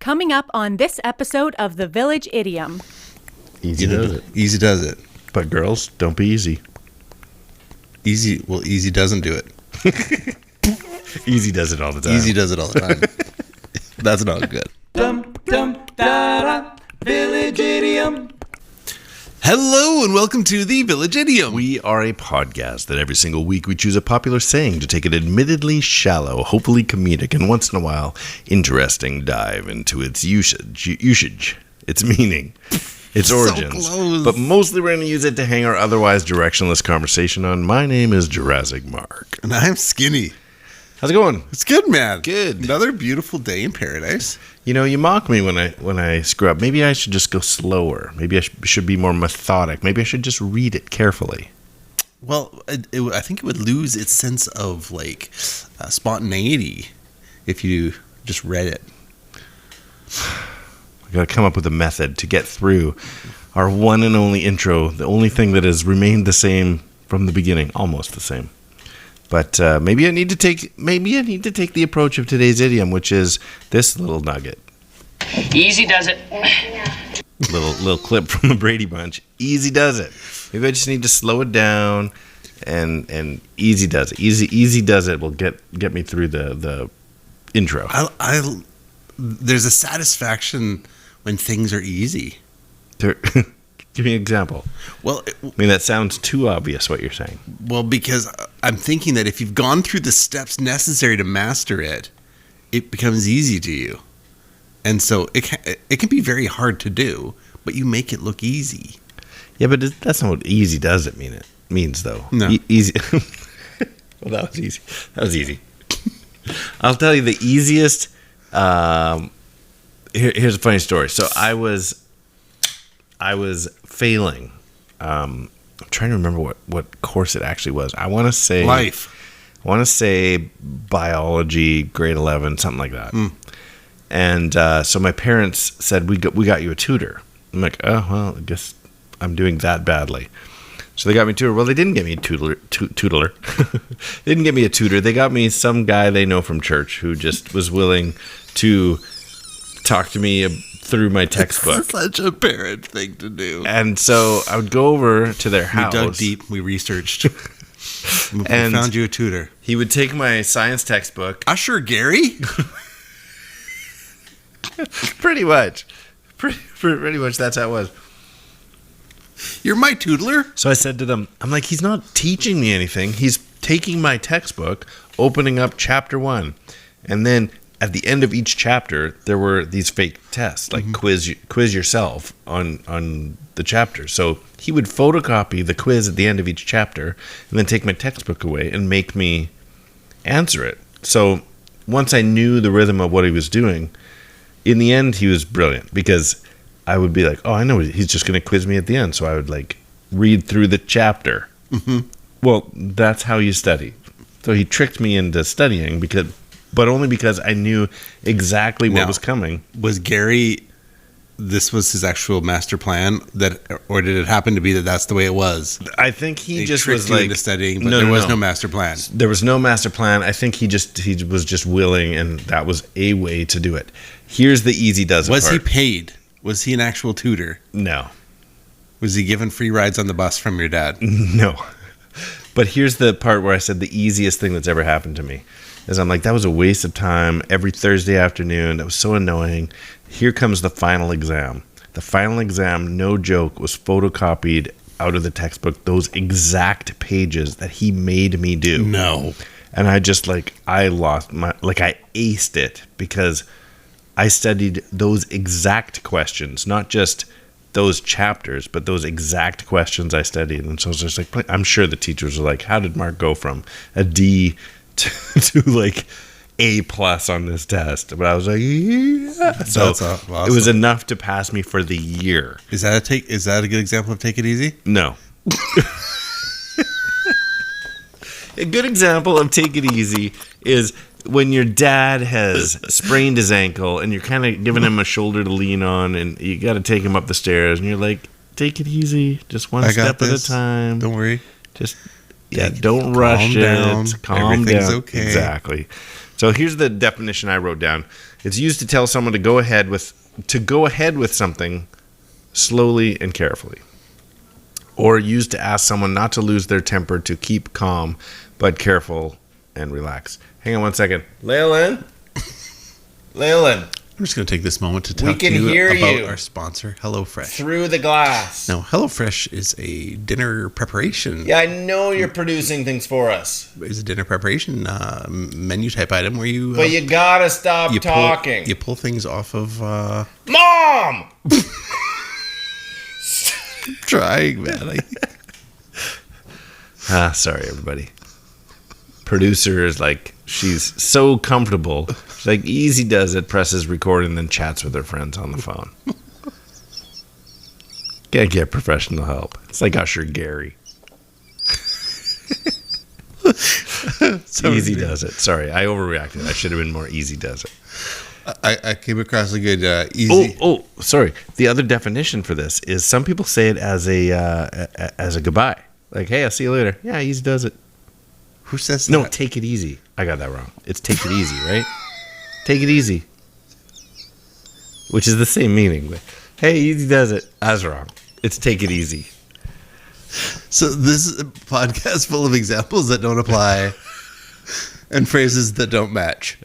Coming up on this episode of The Village Idiom. Easy does it. Easy does it. But girls, don't be easy. Easy doesn't do it. Easy does it all the time. Easy does it all the time. That's not good. Village Idiom. Hello and welcome to the Village Idiom. We are a podcast that every single week we choose a popular saying to take an admittedly shallow, hopefully comedic, and once in a while interesting dive into its usage, its meaning, its origins. Close. But mostly we're going to use it to hang our otherwise directionless conversation on. My name is Jurassic Mark. And I'm Skinny. How's it going? It's good, man. Good. Another beautiful day in paradise. You know, you mock me when I screw up. Maybe I should just go slower. Maybe I should be more methodic. Maybe I should just read it carefully. Well, I think it would lose its sense of spontaneity if you just read it. I got to come up with a method to get through our one and only intro. The only thing that has remained the same from the beginning, almost the same. But maybe I need to take the approach of today's idiom, which is this little nugget. Easy does it. Little clip from the Brady Bunch. Easy does it. Maybe I just need to slow it down, and easy does it. Easy does it will get me through the intro. There's a satisfaction when things are easy. Give me an example. Well, that sounds too obvious what you're saying. Well, because I'm thinking that if you've gone through the steps necessary to master it, it becomes easy to you. And so it can be very hard to do, but you make it look easy. Yeah, but that's not what easy does it means, though. No. Easy. Well, that was easy. I'll tell you the easiest. Here's a funny story. So I was failing. I'm trying to remember what course it actually was. I want to say life. I want to say biology, grade 11, something like that. And so my parents said, we got you a tutor. I'm like, oh, well, I guess I'm doing that badly. So they got me a tutor. Well, they didn't get me a tutor. They didn't get me a tutor. They got me some guy they know from church who just was willing to talk to me through my textbook. It's such a parent thing to do. And so I would go over to their house. We dug deep. We researched. We found you a tutor. He would take my science textbook. Usher Gary? Pretty much. Pretty much that's how it was. You're my tutor? So I said to them, I'm like, he's not teaching me anything. He's taking my textbook, opening up chapter 1. And then at the end of each chapter, there were these fake tests, like quiz yourself on the chapter. So he would photocopy the quiz at the end of each chapter and then take my textbook away and make me answer it. So once I knew the rhythm of what he was doing, in the end, he was brilliant because I would be like, oh, I know he's just going to quiz me at the end. So I would read through the chapter. Mm-hmm. Well, that's how you study. So he tricked me into studying but only because I knew exactly what was coming. Was Gary, this was his actual master plan, or did it happen to be that that's the way it was? I think he just tricked was you into studying, but there was no master plan. There was no master plan. I think he was just willing, and that was a way to do it. Here's the easy does it Was part. he paid? Was he an actual tutor? No. Was he given free rides on the bus from your dad? No. But here's the part where I said the easiest thing that's ever happened to me. Is I'm like, that was a waste of time every Thursday afternoon. That was so annoying. Here comes the final exam. The final exam, no joke, was photocopied out of the textbook, those exact pages that he made me do. No. And I just I lost I aced it because I studied those exact questions, not just those chapters, but those exact questions I studied. And so I was just I'm sure the teachers were like, how did Mark go from a D to A+ on this test? But I was like, yeah. So That's awesome. It was enough to pass me for the year. Is that a good example of take it easy? No. A good example of take it easy is when your dad has sprained his ankle and you're kind of giving him a shoulder to lean on and you got to take him up the stairs and you're like, take it easy, just one step at a time. Don't worry. Just don't rush down. it. Calm Everything's down. okay. Exactly. So here's the definition I wrote down. It's used to tell someone to go ahead with something slowly and carefully. Or used to ask someone not to lose their temper, to keep calm, but careful and relax. Hang on one second. Leolyn? I'm just going to take this moment to We talk to can you hear about you. our sponsor, HelloFresh. Through the glass. Now, HelloFresh is a dinner preparation. Yeah, I know you're producing things for us. It's a dinner preparation menu type item where you... But you gotta stop talking. You pull things off of... Mom! trying, man. Sorry, everybody. Producer is like, she's so comfortable. She's like, Easy does it, presses record, and then chats with her friends on the phone. Can't get professional help. It's like Usher Gary. Easy does it. Sorry, I overreacted. I should have been more Easy does it. I came across a good easy... Oh, sorry. The other definition for this is some people say it as a goodbye. Like, hey, I'll see you later. Yeah, Easy does it. Who says that? No, take it easy. I got that wrong. It's take it easy, right? Take it easy. Which is the same meaning. But, hey, Easy does it. I was wrong. It's take it easy. So this is a podcast full of examples that don't apply and phrases that don't match.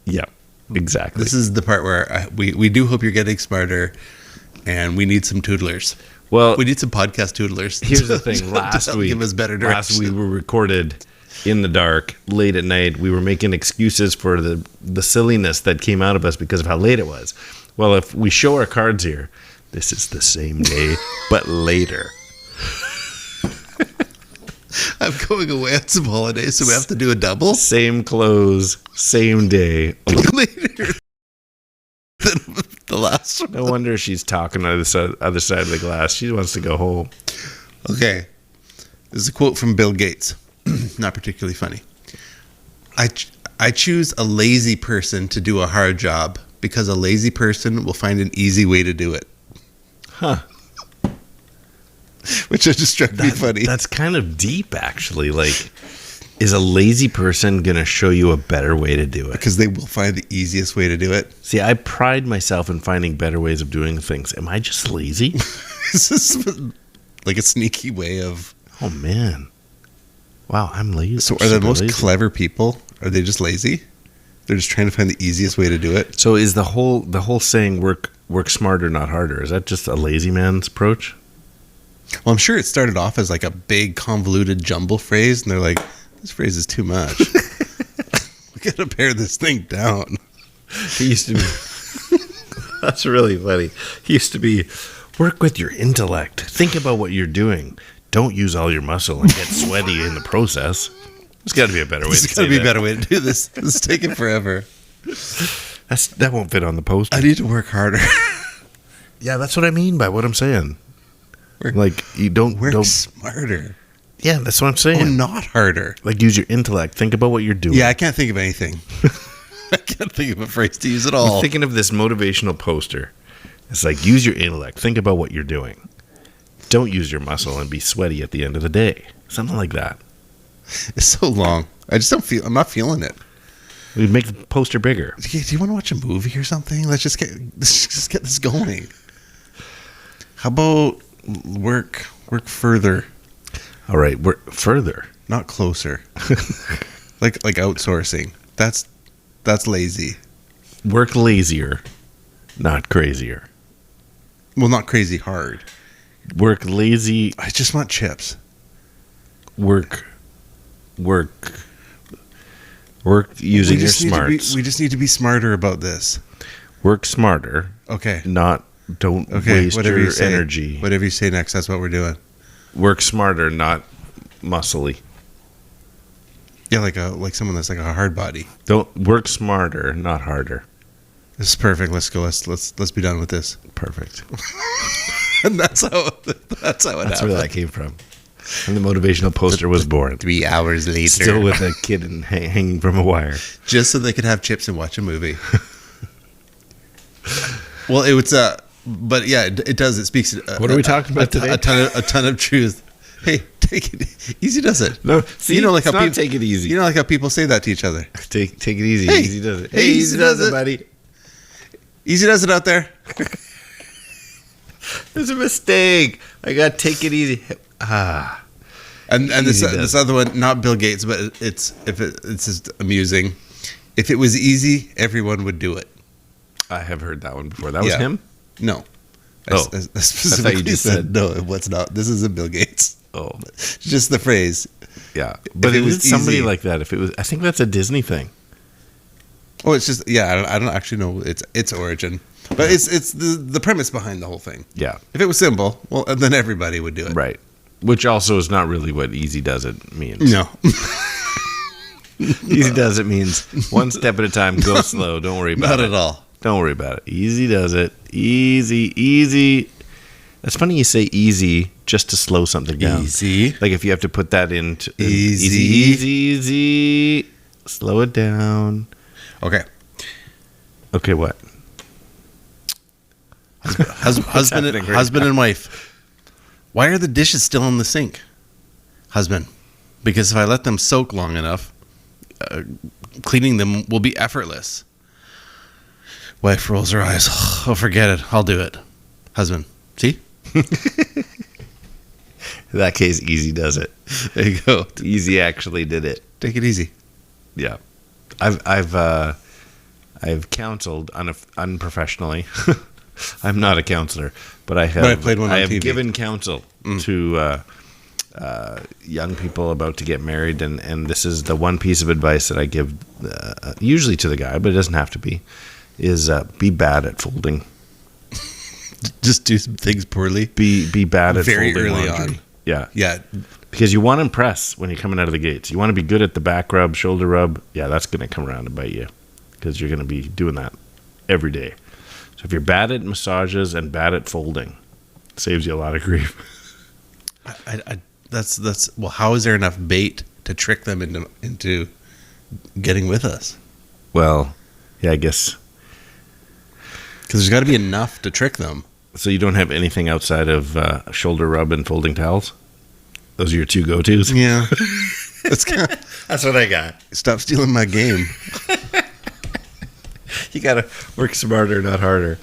Yeah, exactly. This is the part where we do hope you're getting smarter, and we need some toodlers. Well, we need some podcast toodlers. Here's the thing. Last week, give us better direction. last week we recorded in the dark, late at night. We were making excuses for the silliness that came out of us because of how late it was. Well, if we show our cards here, this is the same day, but later. I'm going away on some holidays, so we have to do a double. Same clothes, same day. Later than the last one. No wonder she's talking on the other side of the glass. She wants to go home. Okay. This is a quote from Bill Gates. Not particularly funny. I choose a lazy person to do a hard job because a lazy person will find an easy way to do it. Huh. Which just struck me funny. That's kind of deep, actually. Like, is a lazy person going to show you a better way to do it? Because they will find the easiest way to do it. See, I pride myself in finding better ways of doing things. Am I just lazy? Is this like a sneaky way of... Oh, man. Wow, I'm lazy. So are the most clever people, are they just lazy? They're just trying to find the easiest way to do it? So is the whole saying work smarter, not harder, is that just a lazy man's approach? Well, I'm sure it started off as like a big convoluted jumble phrase, and they're like, this phrase is too much. We gotta pare this thing down. It used to be... That's really funny. It used to be, work with your intellect. Think about what you're doing. Don't use all your muscle and get sweaty in the process. There's got to be a better way to say that. There's got to be a better way to do this. This is taking forever. That won't fit on the poster. I need to work harder. Yeah, that's what I mean by what I'm saying. Like, you don't... Work smarter. Yeah, that's what I'm saying. Oh, not harder. Like, use your intellect. Think about what you're doing. Yeah, I can't think of anything. I can't think of a phrase to use at all. I'm thinking of this motivational poster. It's like, use your intellect. Think about what you're doing. Don't use your muscle and be sweaty at the end of the day. Something like that. It's so long. I just don't feel... I'm not feeling it. We'd make the poster bigger. Do you want to watch a movie or something? Let's just get this going. How about work further? All right, we're further. Not closer. like outsourcing. That's lazy. Work lazier, not crazier. Well, not crazy hard. Work lazy. I just want chips. Work using your smarts. We just need to be smarter about this. Work smarter. Okay. Don't waste whatever your you say. energy. Whatever you say next, that's what we're doing. Work smarter, not muscly. Yeah, like someone that's like a hard body. Don't work smarter, not harder. This is perfect. Let's go. Let's be done with this. Perfect. And that's how it That's happened. where that came from. And the motivational poster was born. 3 hours later. Still with a kid hanging from a wire. Just so they could have chips and watch a movie. Well, it was but yeah, it does. It speaks. What are we talking about today? A ton of truth. Hey, take it easy. Does it? No, see, like it's how not people take it easy. Like how people say that to each other. Take it easy. Hey, Easy does it. hey, Easy does it, buddy. Easy does it out there. There's a mistake. I got take it easy. And Easy this other one, not Bill Gates, but it's just amusing. If it was easy, everyone would do it. I have heard that one before. That was him? No. Oh. I specifically just said no. What's not? This isn't Bill Gates. Oh, It's just the phrase. yeah. But it it was was somebody easy. like that. If it was, I think that's a Disney thing. Oh, it's just I don't actually know its origin, but it's the premise behind the whole thing. Yeah. If it was simple, well, then everybody would do it. Right. Which also is not really what easy does it means. No. Easy does it means one step at a time, go slow, don't worry about Not it. at all. Don't worry about it. Easy does it. Easy. That's funny you say easy just to slow something down. Easy. Like if you have to put that into Easy. easy. Slow it down. Okay. Okay, what? Husband happening right and wife. Why are the dishes still in the sink? Husband. Because if I let them soak long enough, cleaning them will be effortless. Wife rolls her eyes. Oh, forget it. I'll do it. Husband. See? In that case, easy does it. There you go. Easy actually did it. Take it easy. Yeah. I've counseled unprofessionally. I'm not a counselor, but I have. But I played one on I have TV. given counsel to young people about to get married, and this is the one piece of advice that I give, usually to the guy, but it doesn't have to be, is be bad at folding. Just do some things poorly. Be bad at Very folding early laundry. on. Yeah. Yeah. Because you want to impress when you're coming out of the gates. You want to be good at the back rub, shoulder rub. Yeah, that's going to come around and bite you because you're going to be doing that every day. So if you're bad at massages and bad at folding, it saves you a lot of grief. That's well. How is there enough bait to trick them into getting with us? Well, yeah, I guess. Because there's got to be enough to trick them. So you don't have anything outside of shoulder rub and folding towels? Those are your two go-tos? Yeah. That's what I got. Stop stealing my game. You got to work smarter, not harder.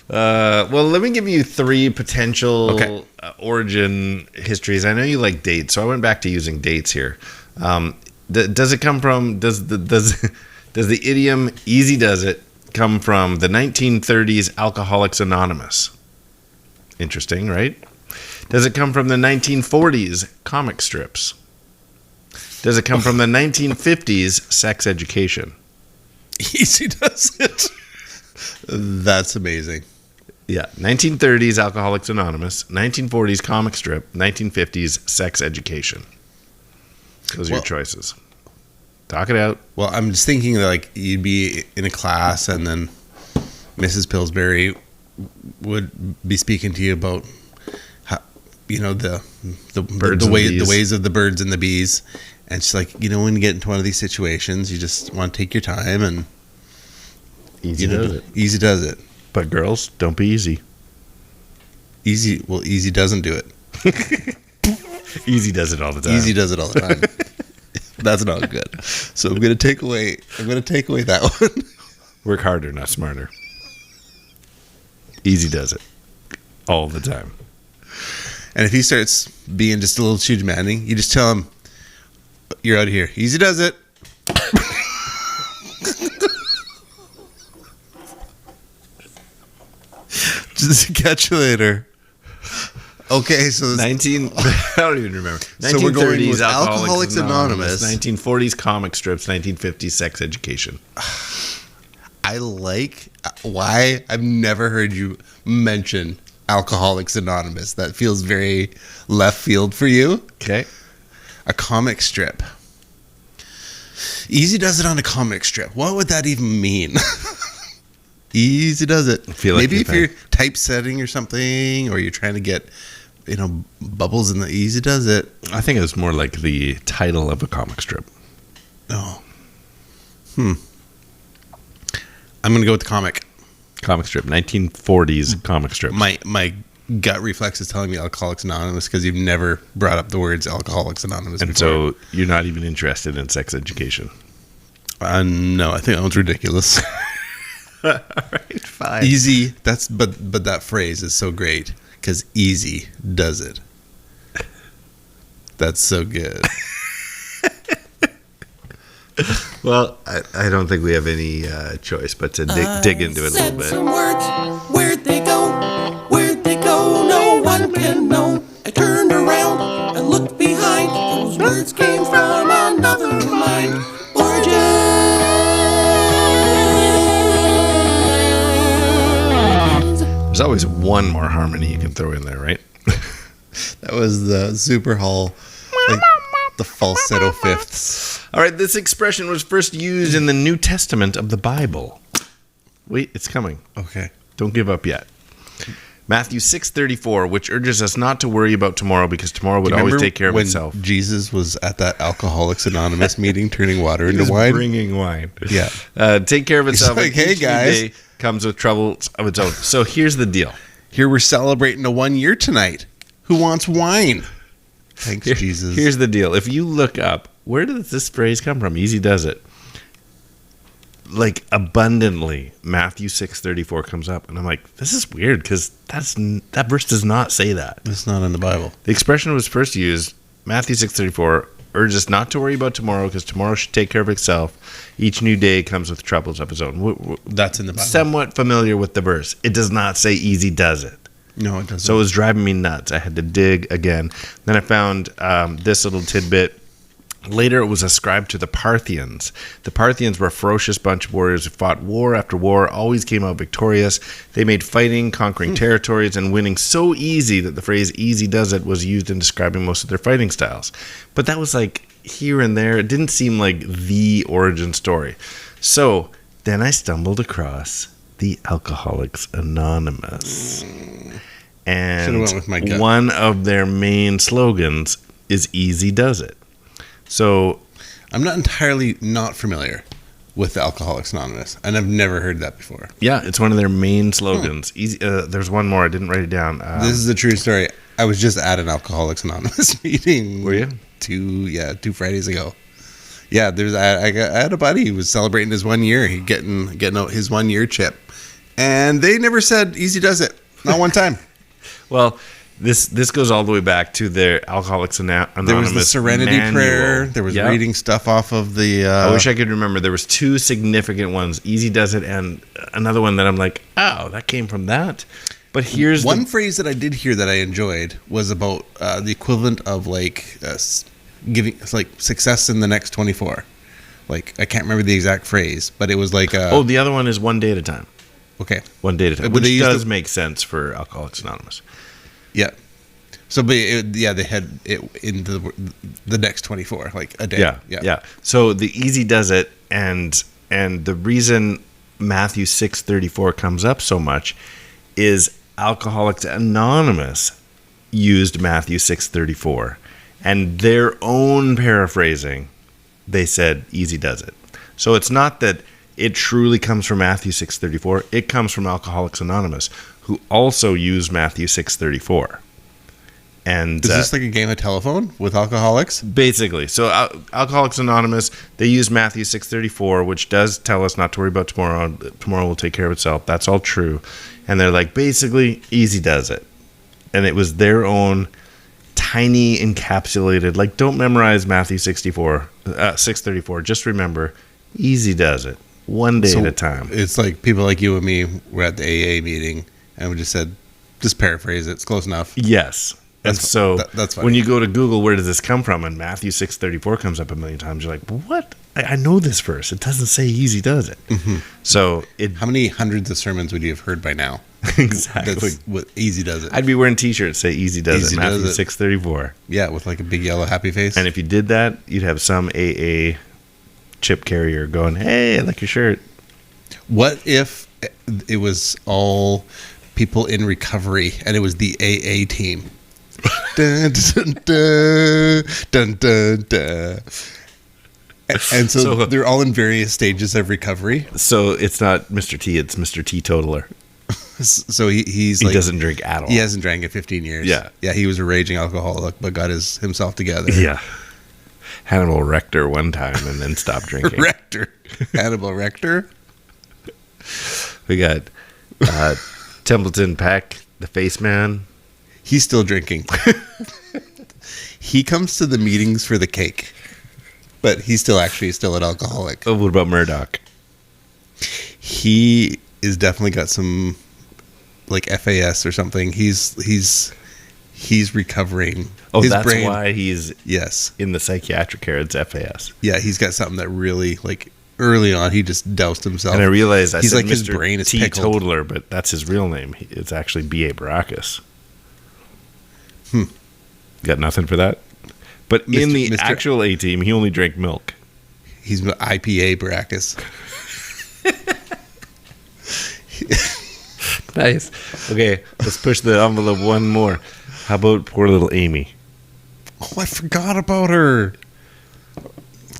Well, let me give you three potential origin histories. I know you like dates, so I went back to using dates here. Does it come from? Does the idiom "easy does it" come from the 1930s Alcoholics Anonymous? Interesting, right? Does it come from the 1940s comic strips? Does it come from the 1950s sex education? Easy does it. That's amazing. Yeah, 1930s Alcoholics Anonymous, 1940s comic strip, 1950s sex education. Those are your choices. Talk it out. Well, I'm just thinking that, like, you'd be in a class and then Mrs. Pillsbury would be speaking to you about how, the ways of the birds and the bees, and she's like, when you get into one of these situations, you just want to take your time and Easy does it. Easy does it. But girls, don't be easy. Easy doesn't do it. Easy does it all the time. Easy does it all the time. That's not good. So I'm gonna take away that one. Work harder, not smarter. Easy does it all the time. And if he starts being just a little too demanding, you just tell him, "You're out of here." Easy does it. Just catch you later. Okay, so this, 19. I don't even remember. So we're going with 1930s Alcoholics Anonymous. 1940s comic strips. 1950s sex education. I like why I've never heard you mention Alcoholics Anonymous. That feels very left field for you. Okay. A comic strip. Easy does it on a comic strip. What would that even mean? Easy does it. I feel like Maybe if if you're typesetting or something, or you're trying to get, bubbles in the Easy does it. I think it was more like the title of a comic strip. Oh. I'm going to go with the comic. Comic strip. 1940s comic strip. My gut reflex is telling me Alcoholics Anonymous because you've never brought up the words Alcoholics Anonymous And before. so you're not even interested in sex education. No, I think that one's ridiculous. All right, fine. Easy. But that phrase is so great because easy does it. That's so good. Well, I don't think we have any choice but to dig into it a little bit. Some words, where'd they go? Where'd they go? No one can know. I turned around and looked behind. Those words came from another mind. Origins. There's always one more harmony you can throw in there, right? That was the Super Hall, like the falsetto fifths. All right, this expression was first used in the New Testament of the Bible. Wait, it's coming. Okay. Don't give up yet. Matthew 6:34, which urges us not to worry about tomorrow because tomorrow would always take care of when itself. Jesus was at that Alcoholics Anonymous meeting, turning water into He's wine. bringing wine. Yeah. Take care of itself. like, and "Hey, each new guys." day comes with troubles of its own. So here's the deal. Here we're celebrating a 1 year tonight. Who wants wine? Thanks, Jesus. Here's the deal. If you look up, where does this phrase come from? Easy does it. Like abundantly, Matthew 6:34 comes up, and I'm like, this is weird because that verse does not say that. It's not in the Bible. The expression was first used. Matthew 6:34 urges us not to worry about tomorrow because tomorrow should take care of itself. Each new day comes with troubles of its own. That's in the Bible. Somewhat familiar with the verse. It does not say easy does it. No, it doesn't. So it was driving me nuts. I had to dig again. Then I found this little tidbit. Later, it was ascribed to the Parthians. The Parthians were a ferocious bunch of warriors who fought war after war, always came out victorious. They made fighting, conquering territories, and winning so easy that the phrase easy does it was used in describing most of their fighting styles. But that was like here and there. It didn't seem like the origin story. So then I stumbled across the Alcoholics Anonymous. And Should've went with my gut. one of their main slogans is Easy Does It. So I'm not entirely not familiar with the Alcoholics Anonymous, and I've never heard that before. yeah, it's one of their main slogans. Easy. There's one more. I didn't write it down. This is a true story. I was just at an Alcoholics Anonymous meeting. Were you? 2 Fridays ago. Yeah, I had a buddy who was celebrating his 1 year. He getting out his 1 year chip, and they never said Easy Does It. Not one time. Well, this goes all the way back to their Alcoholics Anonymous. There was the Serenity manual. Prayer. There was Yep. reading stuff off of the. I wish I could remember. There was two significant ones: Easy Does It, and another one that I'm like, oh, that came from that. But here's one phrase that I did hear that I enjoyed was about the equivalent of like giving like success in the next 24. Like I can't remember the exact phrase, but it was like the other one is one day at a time. okay, One day at a time, But they which used does make sense for Alcoholics Anonymous. yeah. So, but they had it in the next 24, like a day. Yeah. So the Easy Does It, and the reason Matthew 6:34 comes up so much is Alcoholics Anonymous used Matthew 6:34, and their own paraphrasing, they said Easy Does It. So it's not that it truly comes from Matthew 6:34; it comes from Alcoholics Anonymous, who also use Matthew 6:34. And Is this like a game of telephone with alcoholics? basically, so Alcoholics Anonymous, they use Matthew 6:34, which does tell us not to worry about tomorrow. Tomorrow will take care of itself. That's all true. And they're like, basically, Easy Does It. And it was their own tiny encapsulated, like, don't memorize Matthew 6:34. Just remember, Easy Does It. One day at a time. It's like people like you and me were at the AA meeting and we just said, just paraphrase it. It's close enough. Yes. And That's so that's fine. when you go to Google, where does this come from? And Matthew 6:34 comes up a million times. You're like, what? I know this verse. It doesn't say Easy Does It. Mm-hmm. So it How many hundreds of sermons would you have heard by now? exactly. That's what Easy Does It. I'd be wearing T-shirts that say Easy Does Easy It. Does Matthew It. 6:34. Yeah, with like a big yellow happy face. And if you did that, you'd have some AA chip carrier going, "Hey, I like your shirt." What if it was all people in recovery and it was the AA team? Dun, dun, dun, dun, dun, dun. And so, So- they're all in various stages of recovery. So it's not Mr. T, it's Mr. Teetotaler. So he's He like, doesn't drink at all. he hasn't drank in 15 years. Yeah. Yeah, he was a raging alcoholic, but got himself together. Yeah. Hannibal Rector one time and then stopped drinking. Rector. Hannibal Rector. We got Templeton Peck, the face man. He's still drinking. He comes to the meetings for the cake, but he's still an alcoholic. Oh, what about Murdoch? He is definitely got some like FAS or something. He's recovering. Oh, His that's brain, why he's yes. in the psychiatric care. It's FAS. Yeah, he's got something that really, like, early on, he just doused himself. And I realized he's said like Mr. his brain is pickled. Teetotaler, but that's his real name. It's actually B.A. Baracus. Got nothing for that? But in the Mr. actual A team, he only drank milk. He's IPA Baracus. Nice. Okay, let's push the envelope one more. How about poor little Amy? Oh, I forgot about her.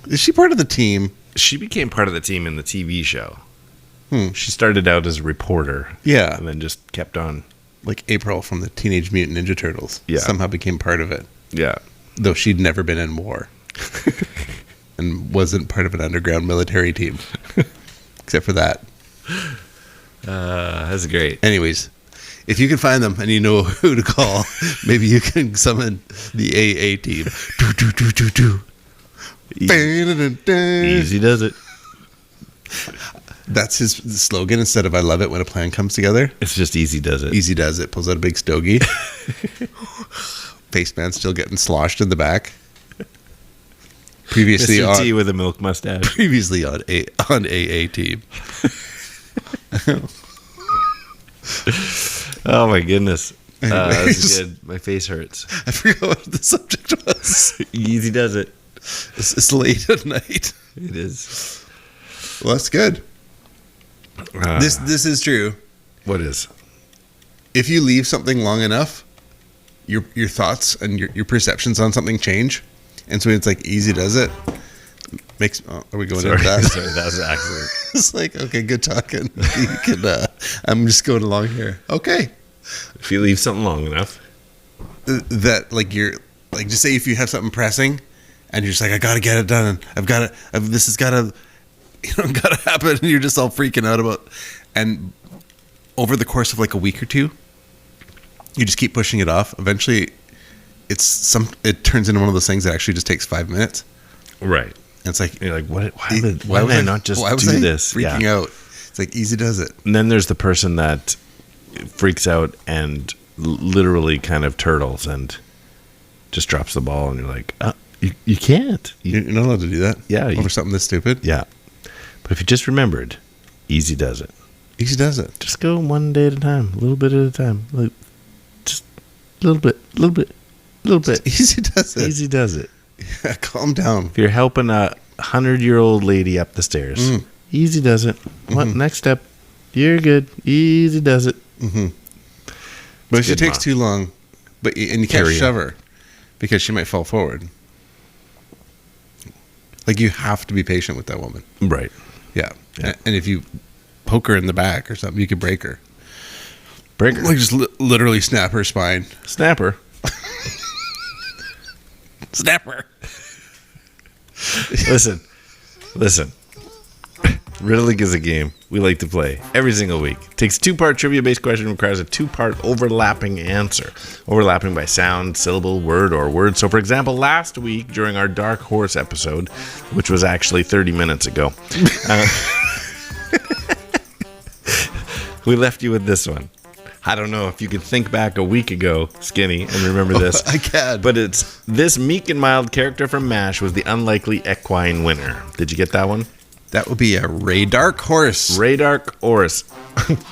Is she part of the team? She became part of the team in the TV show. She started out as a reporter. Yeah. And then just kept on. Like April from the Teenage Mutant Ninja Turtles. Yeah. Somehow became part of it. Yeah. Though she'd never been in war. And wasn't part of an underground military team. Except for that. That's great. Anyways, if you can find them and you know who to call, maybe you can summon the AA team. Easy does it. That's his slogan instead of I love it when a plan comes together. It's just easy does it. Easy does it. Pulls out a big stogie. Face man still getting sloshed in the back. Previously Mr. T on with a milk mustache. previously on AA team. Oh my goodness. That's Anyways. good. My face hurts. I forgot what the subject was. Easy does it. It's late at night. It is. Well, that's good. This is true. What is? If you leave something long enough, your thoughts and your perceptions on something change, and so it's like easy does it. Makes. Are we going into that? Sorry, that was an accident. It's like, okay, good talking. You can, I'm just going along here. Okay. If you leave something long enough. That like you're like, just say if you have something pressing, and you're just like, I gotta get it done. This has gotta, gotta happen. And you're just all freaking out about. And over the course of like a week or two, you just keep pushing it off. Eventually, it turns into one of those things that actually just takes 5 minutes. Right. And it's like, You're like, what? Why would I not just do this? Freaking out. It's like easy does it. And then there's the person that freaks out and literally kind of turtles and just drops the ball, and you're like, you can't. You're not allowed to do that. Yeah, over something this stupid. Yeah. But if you just remembered, easy does it. Easy does it. Just go one day at a time, a little bit at a time. Like, just a little bit. Easy does it. Easy does it. Yeah, calm down. If you're helping a 100-year-old lady up the stairs, easy does it. What next step? You're good. Easy does it. But if she takes too long, and you can't Carry shove her because she might fall forward. Like, you have to be patient with that woman. Right. Yeah. Yeah. And if you poke her in the back or something, you could break her. Break her. Like, just literally snap her spine. Snapper. Snapper. Listen. Riddling is a game we like to play every single week. It takes a 2-part trivia-based question, requires a 2-part overlapping answer. Overlapping by sound, syllable, word, or word. So, for example, last week during our Dark Horse episode, which was actually 30 minutes ago, we left you with this one. I don't know if you could think back a week ago, Skinny, and remember this. I can. But it's this meek and mild character from MASH was the unlikely equine winner. Did you get that one? That would be a Ray Dark Horse. Ray Dark Horse.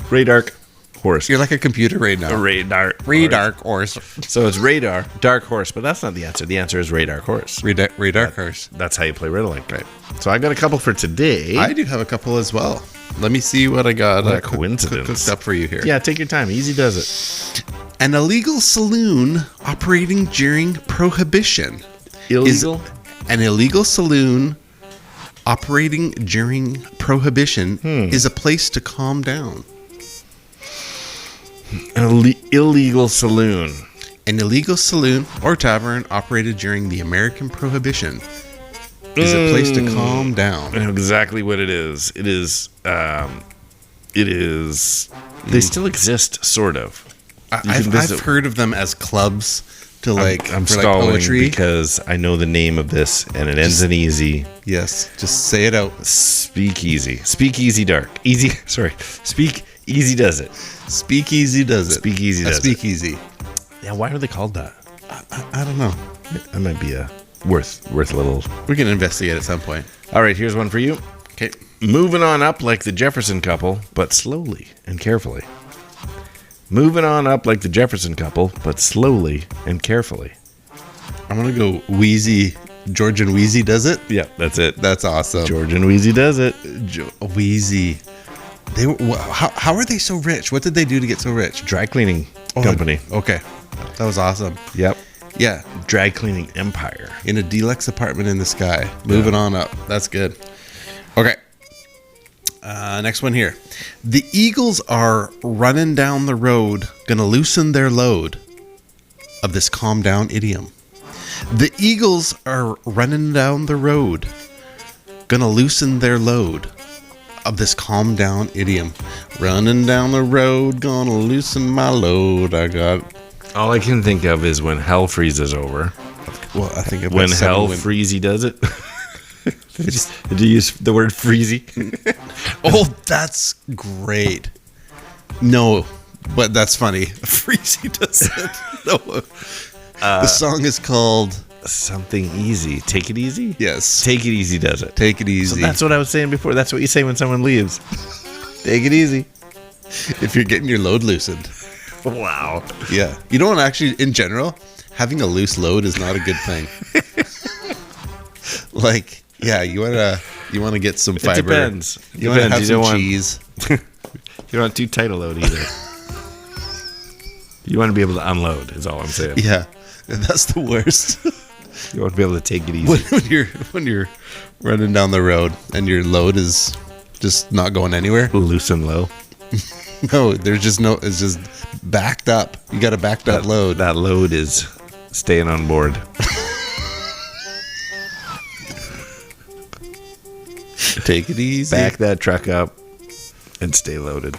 Ray Dark Horse. You're like a computer right now. Ray Dark Horse. So it's Radar Dark Horse, but that's not the answer. The answer is Ray Dark Horse. Ray Dark Horse. That's how you play riddling. Right. So I got a couple for today. I do have a couple as well. Let me see what I got. What a coincidence. Cooked up for you here. Yeah, take your time. Easy does it. An illegal saloon operating during Prohibition. Illegal? An illegal saloon operating during Prohibition is a place to calm down. An illegal saloon. An illegal saloon or tavern operated during the American Prohibition is a place to calm down. I know exactly what it is. It is It is. They still exist, sort of. I've heard of them as clubs to I'm for stalling poetry. because I know the name of this, and it ends in easy. Yes, just say it out. Speak easy. Speak easy dark. Easy. Sorry. Speak easy does it. Speak Easy Does It. Speak Easy Does It. Speak Easy. Yeah. Why are they called that? I don't know. That might be worth a little. We can investigate at some point. All right. Here's one for you. Okay. Moving on up like the Jefferson couple, but slowly and carefully. Moving on up like the Jefferson couple, but slowly and carefully. I'm going to go Wheezy. George and Wheezy Does It? Yeah, that's it. That's awesome. George and Wheezy does it. Wheezy. They were, how are they so rich? What did they do to get so rich? Dry cleaning company. Okay. That was awesome. Yep. Yeah. Dry cleaning empire. In a deluxe apartment in the sky. Moving on up. That's good. Okay. Next one here. The Eagles are running down the road, gonna loosen their load of this calm down idiom. The Eagles are running down the road, gonna loosen their load of this calm down idiom. Running down the road, gonna loosen my load. I got. All I can think of is when hell freezes over. Well, I think When hell freezy does it. Did you use the word freezy? Oh, that's great. No, but that's funny. Freezy Does It. No. The song is called Something easy. Take it easy? Yes. Take it easy does it. Take it easy. So that's what I was saying before. That's what you say when someone leaves. Take it easy. If you're getting your load loosened. Wow. Yeah. You know what, actually, in general, having a loose load is not a good thing. Like, yeah, you wanna get some fiber. It depends. You wanna have some cheese. You don't want too tight a load either. You want to be able to unload, is all I'm saying. Yeah. That's the worst. You want to be able to take it easy. when you're running down the road and your load is just not going anywhere. Loose and low. No, there's just no. It's just backed up. You got a backed up load. That load is staying on board. Take it easy. Back that truck up and stay loaded.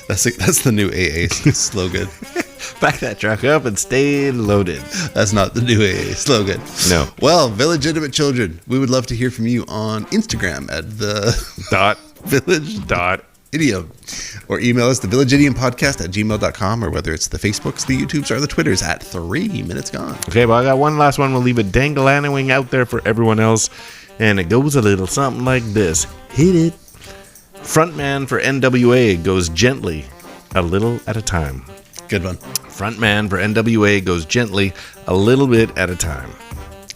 That's the new AA slogan. Back that truck up and stay loaded. That's not the new AA slogan. No. Well, Village Idiom Children, we would love to hear from you on Instagram at the Village.Idiom, or email us thevillageidiompodcast@gmail.com, or whether it's the Facebooks, the YouTubes, or the Twitters at 3 Minutes Gone. Okay, well, I got one last one. We'll leave it dangling out there for everyone else. And it goes a little something like this. Hit it. Frontman for NWA goes gently, a little at a time. Good one. Frontman for NWA goes gently, a little bit at a time.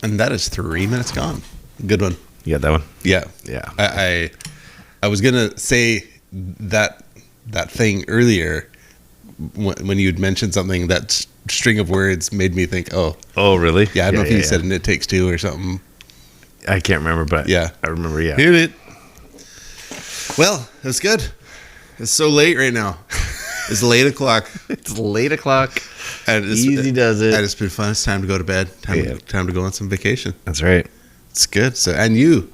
And that is 3 Minutes Gone. Good one. You got that one? Yeah. Yeah. I was going to say that thing earlier when you'd mentioned something, that string of words made me think, oh. Oh, really? Yeah, I don't know if you said, and it takes two or something. I can't remember, but yeah, I remember, yeah. Hit it. Well, it was good. It's so late right now. It's late o'clock. It's late o'clock. And Easy does it. And it's been fun. It's time to go to bed. Time to go on some vacation. That's right. It's good. So, and you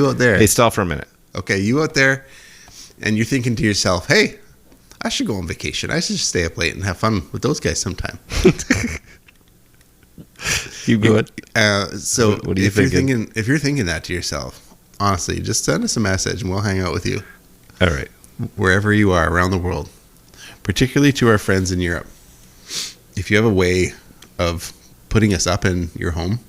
out there. Hey, stall for a minute. Okay, you out there, and you're thinking to yourself, hey, I should go on vacation. I should just stay up late and have fun with those guys sometime. You good? So what are you thinking? If you're thinking that to yourself, honestly, just send us a message and we'll hang out with you. All right. Wherever you are around the world, particularly to our friends in Europe. If you have a way of putting us up in your home,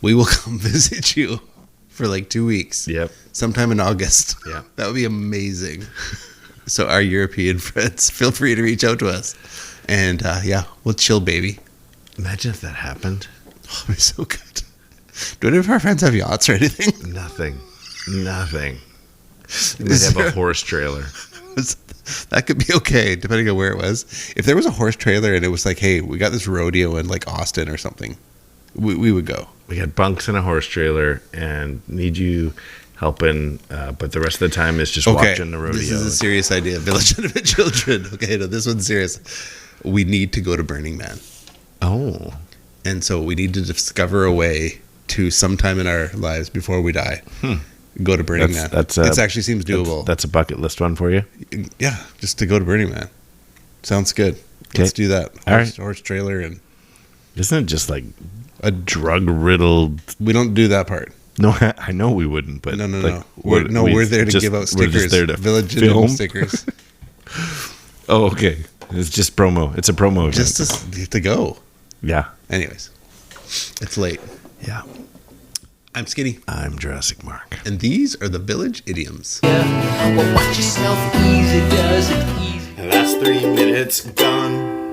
we will come visit you for like 2 weeks. Yep. Sometime in August. Yeah. That would be amazing. So our European friends, feel free to reach out to us. And yeah, we'll chill, baby. Imagine if that happened. Oh, it'd be so good. Do any of our friends have yachts or anything? Nothing. They might have a horse trailer. That could be okay, depending on where it was. If there was a horse trailer and it was like, hey, we got this rodeo in like Austin or something, we would go. We got bunks in a horse trailer and need you helping, but the rest of the time is just watching the rodeo. This is a serious idea. Village Idiom Children. Okay, no, this one's serious. We need to go to Burning Man. Oh. And so we need to discover a way to, sometime in our lives before we die, go to Burning Man. It actually seems doable. That's a bucket list one for you. Yeah, just to go to Burning Man. Sounds good. Let's do that. Horse trailer and. Isn't it just like a drug-riddled? We don't do that part. No, I know we wouldn't, but no. We're there to give out stickers. We're just there to Village Idiom stickers. Oh, okay. It's just promo. It's a promo event. Just to go. Yeah. Anyways, it's late. Yeah. I'm Skinny. I'm Jurassic Mark. And these are the Village Idioms. Well, watch yourself. Easy does it. Easy. That's 3 minutes gone.